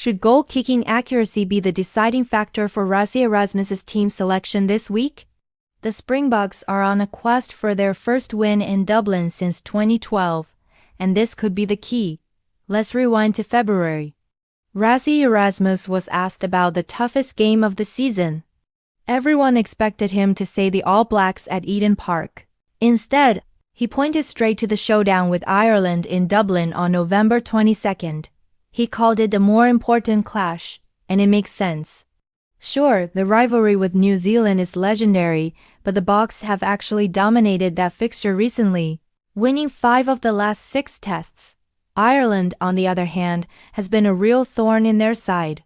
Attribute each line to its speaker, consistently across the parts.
Speaker 1: Should goal-kicking accuracy be the deciding factor for Rassie Erasmus' team selection this week? The Springboks are on a quest for their first win in Dublin since 2012, and this could be the key. Let's rewind to February. Rassie Erasmus was asked about the toughest game of the season. Everyone expected him to say the All Blacks at Eden Park. Instead, he pointed straight to the showdown with Ireland in Dublin on November 22nd. He called it a more important clash, and it makes sense. Sure, the rivalry with New Zealand is legendary, but the Boks have actually dominated that fixture recently, winning 5 of the last 6 tests. Ireland, on the other hand, has been a real thorn in their side.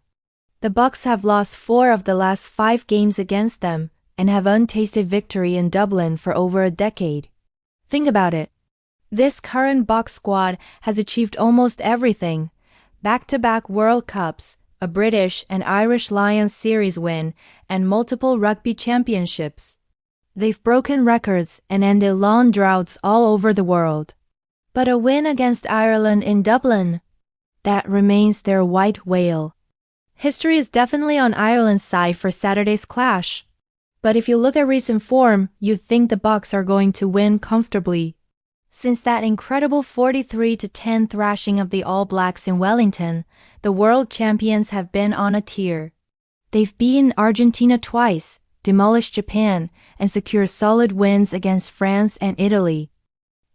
Speaker 1: The Boks have lost 4 of the last 5 games against them, and have untasted victory in Dublin for over a decade. Think about it. This current Boks squad has achieved almost everything. Back-to-back World Cups, a British and Irish Lions series win, and multiple rugby championships. They've broken records and ended long droughts all over the world. But a win against Ireland in Dublin? That remains their white whale. History is definitely on Ireland's side for Saturday's clash. But if you look at recent form, you'd think the Boks are going to win comfortably. Since that incredible 43-10 thrashing of the All Blacks in Wellington, the world champions have been on a tear. They've beaten Argentina twice, demolished Japan, and secured solid wins against France and Italy.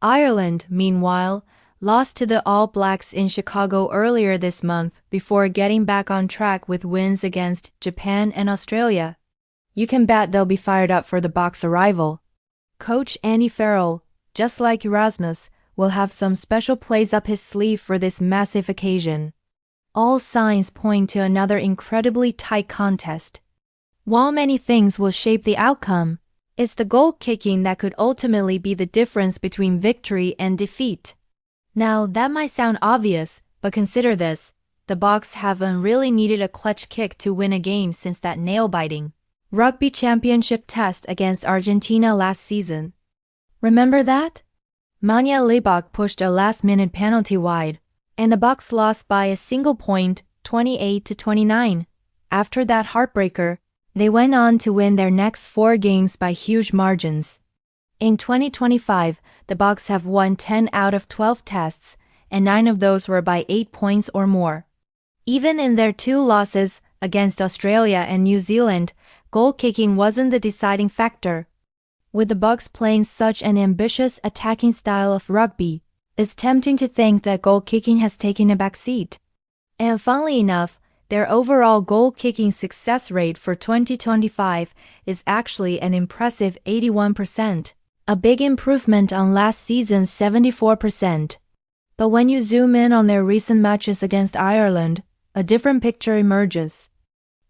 Speaker 1: Ireland, meanwhile, lost to the All Blacks in Chicago earlier this month before getting back on track with wins against Japan and Australia. You can bet they'll be fired up for the Boks arrival. Coach Andy Farrell, just like Erasmus, will have some special plays up his sleeve for this massive occasion. All signs point to another incredibly tight contest. While many things will shape the outcome, it's the goal kicking that could ultimately be the difference between victory and defeat. Now, that might sound obvious, but consider this. The Boks haven't really needed a clutch kick to win a game since that nail-biting Rugby Championship test against Argentina last season. Remember that? Manie Libbok pushed a last-minute penalty wide, and the Boks lost by a single point, 28-29. After that heartbreaker, they went on to win their next 4 games by huge margins. In 2025, the Boks have won 10 out of 12 tests, and 9 of those were by 8 points or more. Even in their 2 losses against Australia and New Zealand, goal-kicking wasn't the deciding factor. With the Boks playing such an ambitious attacking style of rugby, it's tempting to think that goal-kicking has taken a back seat. And funnily enough, their overall goal-kicking success rate for 2025 is actually an impressive 81%, a big improvement on last season's 74%. But when you zoom in on their recent matches against Ireland, a different picture emerges.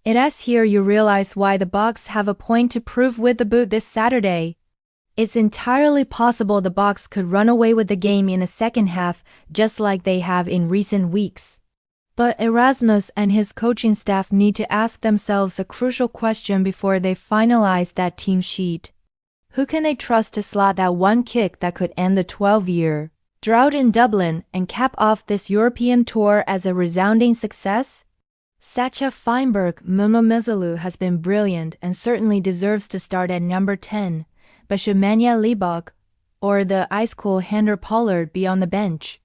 Speaker 1: It's here you realize why the Boks have a point to prove with the boot this Saturday. It's entirely possible the Boks could run away with the game in the second half, just like they have in recent weeks. But Erasmus and his coaching staff need to ask themselves a crucial question before they finalize that team sheet. Who can they trust to slot that one kick that could end the 12-year drought in Dublin and cap off this European tour as a resounding success? Sacha Feinberg-Mngomezulu has been brilliant and certainly deserves to start at number 10, but should Manie Libbok or the ice-cool Handré Pollard be on the bench?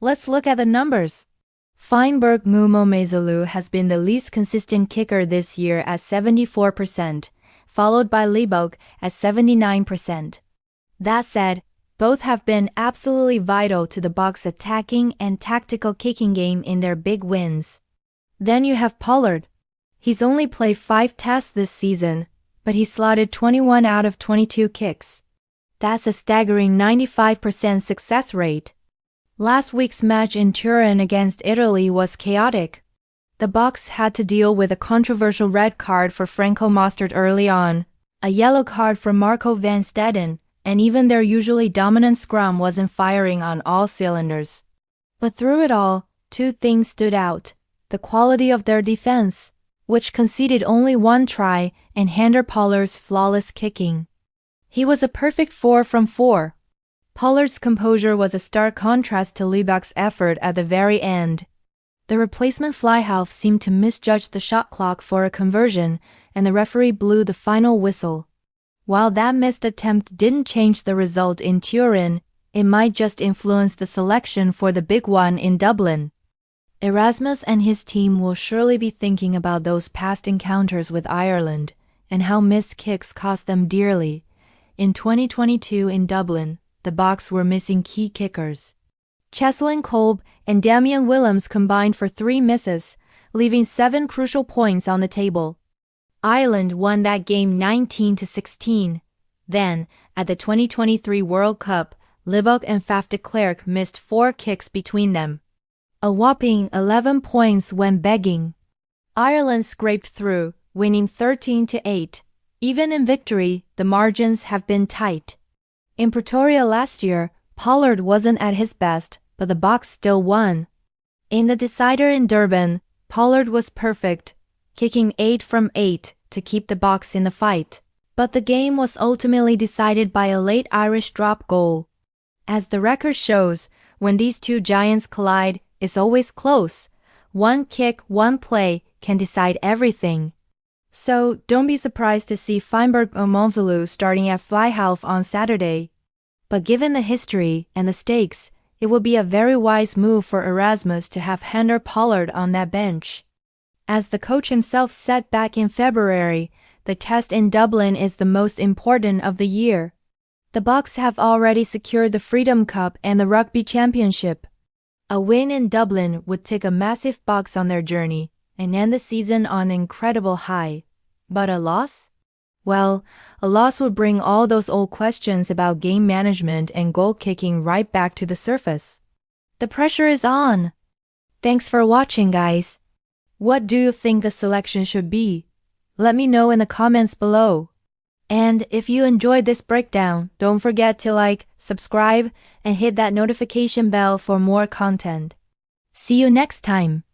Speaker 1: Let's look at the numbers. Feinberg-Mngomezulu has been the least consistent kicker this year at 74%, followed by Libbok at 79%. That said, both have been absolutely vital to the Boks' attacking and tactical kicking game in their big wins. Then you have Pollard. He's only played 5 tests this season, but he slotted 21 out of 22 kicks. That's a staggering 95% success rate. Last week's match in Turin against Italy was chaotic. The Boks had to deal with a controversial red card for Franco Mostert early on, a yellow card for Marco van Steeden, and even their usually dominant scrum wasn't firing on all cylinders. But through it all, 2 things stood out. The quality of their defense, which conceded only 1 try, and Handré Pollard's flawless kicking. He was a perfect 4 from 4. Pollard's composure was a stark contrast to Libbok's effort at the very end. The replacement fly half seemed to misjudge the shot clock for a conversion, and the referee blew the final whistle. While that missed attempt didn't change the result in Turin, it might just influence the selection for the big one in Dublin. Erasmus and his team will surely be thinking about those past encounters with Ireland, and how missed kicks cost them dearly. In 2022 in Dublin, the Boks were missing key kickers. Cheslin Kolb and Damian Willems combined for 3 misses, leaving 7 crucial points on the table. Ireland won that game 19-16. Then, at the 2023 World Cup, Libbok and Faf de Klerk missed 4 kicks between them. A whopping 11 points went begging. Ireland scraped through, winning 13-8. Even in victory, the margins have been tight. In Pretoria last year, Pollard wasn't at his best, but the Boks still won. In the decider in Durban, Pollard was perfect, kicking 8 from 8 to keep the Boks in the fight. But the game was ultimately decided by a late Irish drop goal. As the record shows, when these two giants collide, it's always close. One kick, one play can decide everything. So don't be surprised to see Feinberg-Mngomezulu starting at fly half on Saturday. But given the history and the stakes, it would be a very wise move for Erasmus to have Handré Pollard on that bench. As the coach himself said back in February, the test in Dublin is the most important of the year. The Boks have already secured the Freedom Cup and the Rugby Championship. A win in Dublin would take a massive box on their journey and end the season on an incredible high. But a loss? Well, a loss would bring all those old questions about game management and goal kicking right back to the surface. The pressure is on. Thanks for watching, guys. What do you think the selection should be? Let me know in the comments below. And if you enjoyed this breakdown, don't forget to like, subscribe, and hit that notification bell for more content. See you next time.